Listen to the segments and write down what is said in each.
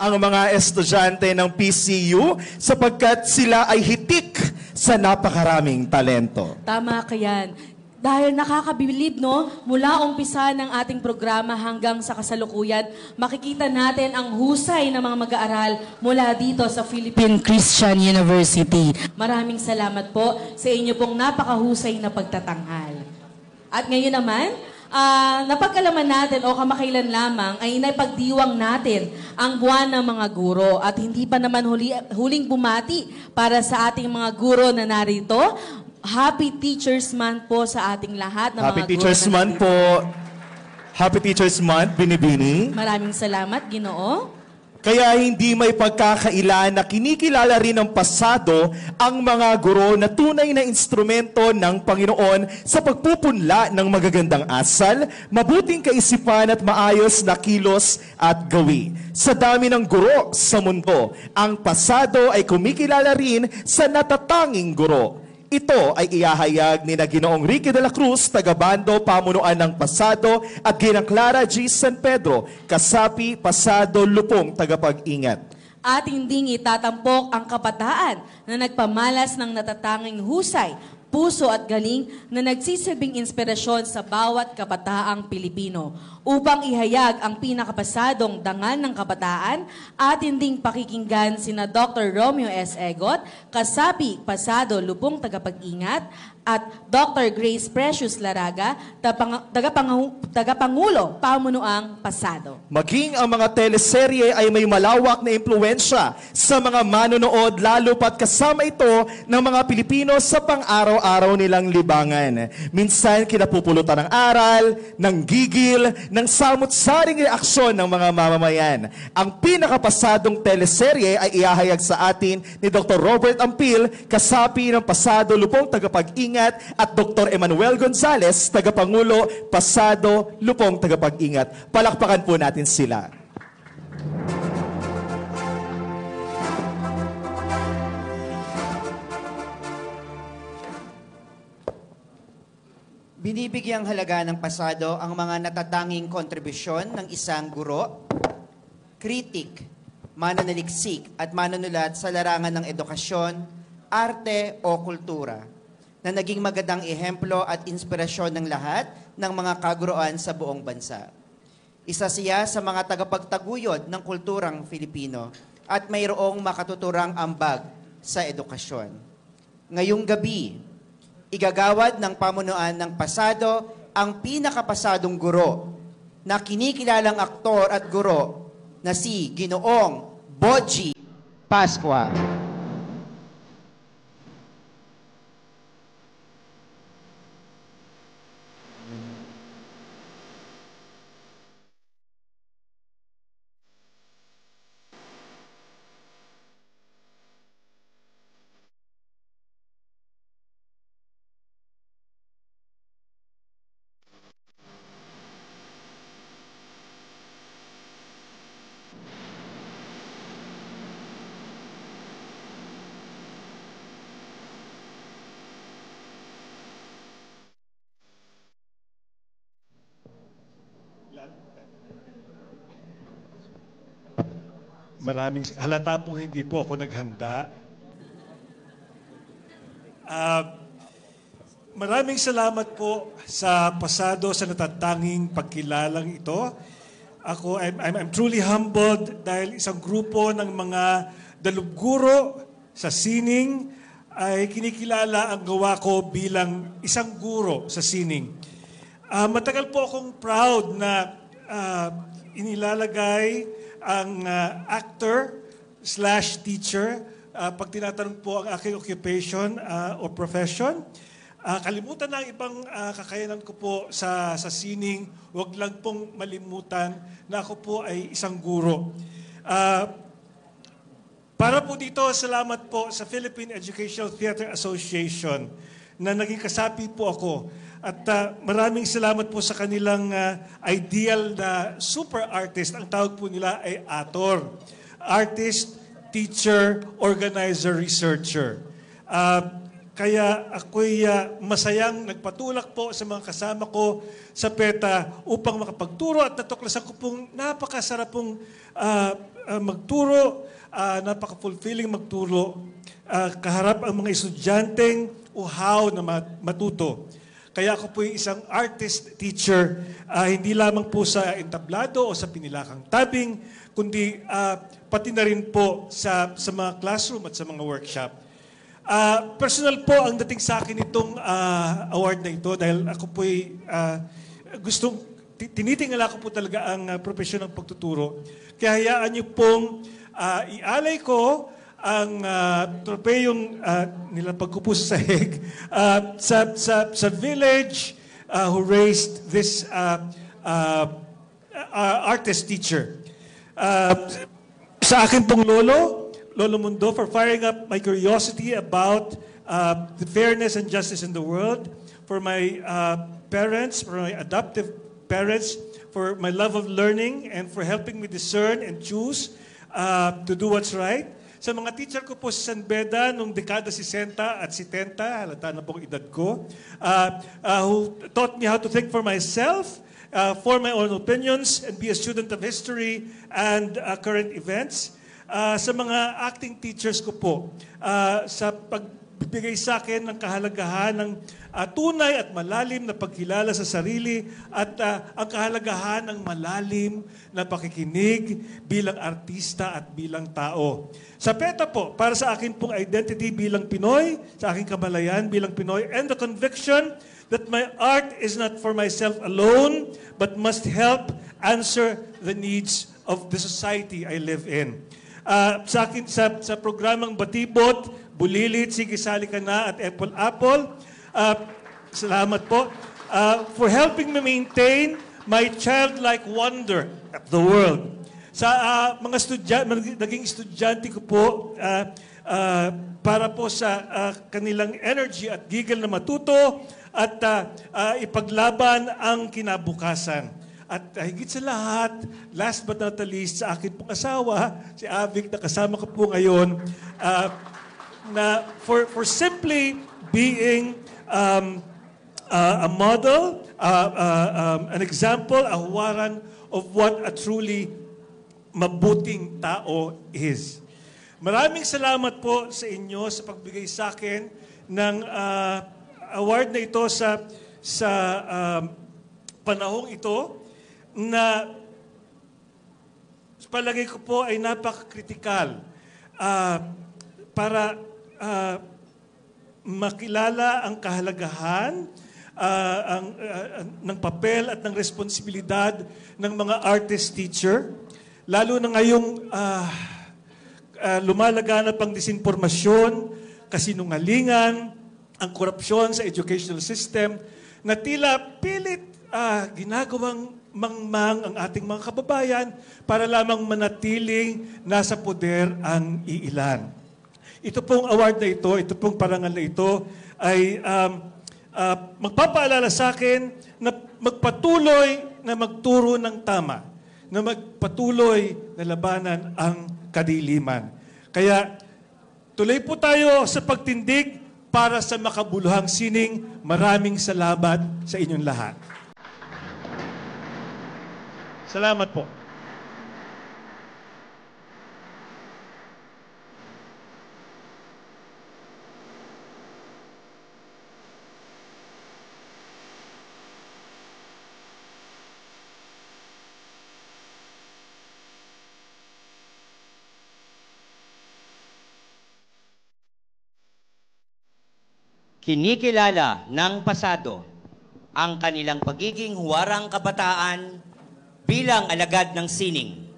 ang mga estudyante ng PCU sapagkat sila ay hitik sa napakaraming talento. Tama ka yan. Dahil nakakabilib, no? Mula umpisa ng ating programa hanggang sa kasalukuyan, makikita natin ang husay ng mga mag-aaral mula dito sa Philippine Christian University. Maraming salamat po sa inyo pong napakahusay na pagtatanghal. At ngayon naman, napagkalaman natin o kamakailan lamang ay inaipagdiwang natin ang buwan ng mga guro. At hindi pa naman huling bumati para sa ating mga guro na narito. Happy Teachers Month po sa ating lahat ng Happy mga Teachers guro Month po. Happy Teachers Month, Binibini. Maraming salamat, Ginoo. Kaya hindi may pagkakaila na kinikilala rin ng pasado ang mga guro na tunay na instrumento ng Panginoon sa pagpupunla ng magagandang asal, mabuting kaisipan at maayos na kilos at gawi. Sa dami ng guro sa mundo, ang pasado ay kumikilala rin sa natatanging guro. Ito ay iahayag ni Ginoong Ricky de la Cruz, taga-bando, pamunuan ng Pasado, at Ginang Clara G. San Pedro, kasapi, Pasado, Lupong, tagapag-ingat. At hindi itatampok ang kabataan na nagpamalas ng natatanging husay, puso at galing na nagsisilbing inspirasyon sa bawat kabataang Pilipino upang ihayag ang pinakapasadong dangal ng kabataan at hinding pakikinggan sina Dr. Romeo S. Egot, kasapi, Pasado, Lupong, tagapag-ingat, at Dr. Grace Precious Laraga, tagapangulo, pamunuang Pasado. Maging ang mga teleserye ay may malawak na impluensya sa mga manonood, lalo pat kasama ito ng mga Pilipino sa pang-araw-araw nilang libangan. Minsan kinapupulutan ng aral, ng gigil, ng samot-saring reaksyon ng mga mamamayan. Ang pinakapasadong teleserye ay iahayag sa atin ni Dr. Robert Ampil, kasapi ng Pasado, Lupong, tagapag-ingat, at Dr. Emmanuel Gonzales, tagapangulo, Pasado, Lupong, tagapag-ingat. Palakpakan po natin sila. Binibigyang halaga ng Pasado ang mga natatanging kontribusyon ng isang guro, kritik, mananaliksik at manunulat sa larangan ng edukasyon, arte o kultura, na naging magandang ehemplo at inspirasyon ng lahat ng mga kaguruan sa buong bansa. Isa siya sa mga tagapagtaguyod ng kulturang Filipino at mayroong makatuturang ambag sa edukasyon. Ngayong gabi, igagawad ng pamunuan ng Pasado ang pinakapasadong guro na kinikilalang aktor at guro na si Ginoong Boji Pascua. Maraming halata pong hindi po ako naghanda. Maraming salamat po sa Pasado sa natatanging pagkilalang ito. I'm truly humbled dahil isang grupo ng mga dalubguro sa sining ay kinikilala ang gawa ko bilang isang guro sa sining. Matagal po akong proud na inilalagay ang actor/teacher pag tinatanong po ang aking occupation o profession. Kalimutan na ang ibang kakayanan ko po sa sining. Huwag lang pong malimutan na ako po ay isang guro. Para po dito, salamat po sa Philippine Educational Theater Association na naging kasapi po ako. At maraming salamat po sa kanilang ideal na super artist. Ang tawag po nila ay ATOR. Artist, Teacher, Organizer, Researcher. Kaya ako'y masayang nagpatulak po sa mga kasama ko sa PETA upang makapagturo at natuklasan ko pong napakasarap pong magturo, napaka-fulfilling magturo. Kaharap ang mga estudyanteng uhaw na matuto. Kaya ako po yung isang artist teacher, hindi lamang po sa entablado o sa pinilakang tabing, kundi pati na rin po sa mga classroom at sa mga workshop. Personal po ang dating sa akin itong award na ito dahil ako po'y tinitingala ko po talaga ang profesyon ng pagtuturo. Kaya hayaan niyo pong ialay ko ang tropeyong nilapag ko po sa sahig sa village who raised this artist teacher. Sa akin pong Lolo Mundo, for firing up my curiosity about the fairness and justice in the world, for my parents, for my adoptive parents, for my love of learning, and for helping me discern and choose to do what's right. Sa mga teacher ko po sa San Beda noong dekada 60 at 70, halata na pong edad ko, who taught me how to think for myself, form my own opinions, and be a student of history and current events. Sa mga acting teachers ko po, sa pagbibigay sa akin ng kahalagahan ng tunay at malalim na pagkilala sa sarili at ang kahalagahan ng malalim na pakikinig bilang artista at bilang tao. Sa PETA po, para sa akin pong identity bilang Pinoy, sa aking kamalayan bilang Pinoy, and the conviction that my art is not for myself alone, but must help answer the needs of the society I live in. Sa akin, sa programang Batibot, Bulilit, Sige Sali Ka Na at Apple, salamat po, for helping me maintain my childlike wonder at the world. Sa naging estudyante ko po, para po sa kanilang energy at gigil na matuto at ipaglaban ang kinabukasan. At higit sa lahat, last but not the least, sa akin pong asawa, si Avic, na kasama ko po ngayon, na for simply being a model, an example, a huwaran of what a truly mabuting tao is. Maraming salamat po sa inyo sa pagbigay sa akin ng award na ito sa panahong ito, na palagay ko po ay napaka-kritikal para makilala ang kahalagahan ng papel at ng responsibilidad ng mga artist teacher, lalo na ngayong lumalaganap ang disinformasyon, kasinungalingan, ang korupsyon sa educational system, na tila pilit ginagawang mangmang ang ating mga kababayan para lamang manatiling nasa poder ang iilan. Ito pong award na ito pong parangal na ito ay magpapaalala sa akin na magpatuloy na magturo ng tama, na magpatuloy na labanan ang kadiliman. Kaya tuloy po tayo sa pagtindig para sa makabuluhang sining. Maraming salamat sa inyong lahat. Salamat po. Kinikilala ng pasado ang kanilang pagiging huwarang kabataan bilang alagad ng sining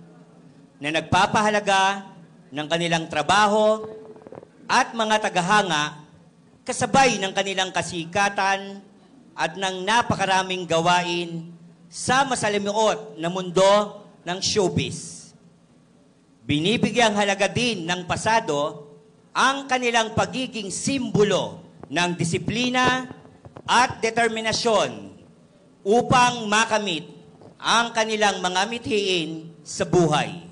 na nagpapahalaga ng kanilang trabaho at mga tagahanga kasabay ng kanilang kasikatan at ng napakaraming gawain sa masalimuot na mundo ng showbiz. Binibigyang halaga din ng pasado ang kanilang pagiging simbolo ng disiplina at determinasyon upang makamit ang kanilang mga mithiin sa buhay.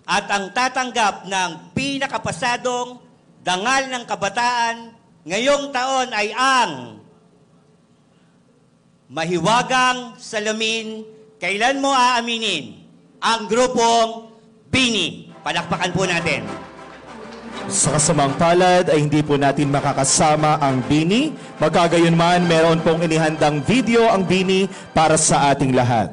At ang tatanggap ng pinakapasadong dangal ng kabataan ngayong taon ay ang mahiwagang salamin, kailan mo aaminin, ang grupong Bini. Palakpakan po natin. Sa kasamang palad ay hindi po natin makakasama ang Bini. Magkagayunman, meron pong inihandang video ang Bini para sa ating lahat.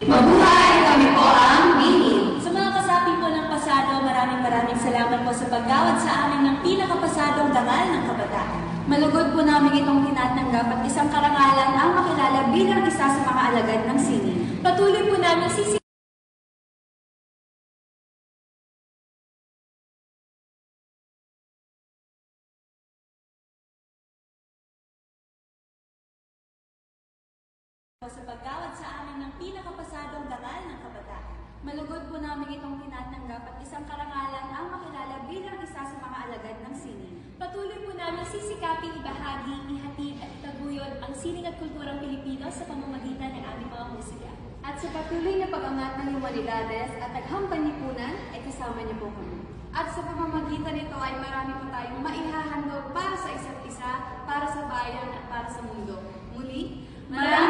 Mabuhay! Kami po ang Bini. Sa mga kasapi po ng pasado, maraming salamat po sa paggawad sa amin ng pinakapasadong dangal ng kabataan. Malugod po namin itong tinatanggap at isang karangalan ang makilala bilang isa sa mga alagad ng sining. Patuloy po namin sa paggawad sa amin ng pinakapasadong dangal ng kabataan. Malugod po namin itong tinatanggap at isang karangalan ang makilala bilang isa sa mga alagad ng sining. Patuloy po namin sisikaping ibahagi, ihatid at itaguyod ang sining at kulturang Pilipino sa pamamagitan ng aming mga musika. At sa patuloy na pag-angat ng humanidades at naghampan-lipunan ay kasama niyo po kami. At sa pamamagitan nito ay marami po tayong maihahandog para sa isa't isa, para sa bayan at para sa mundo. Muli, Maraming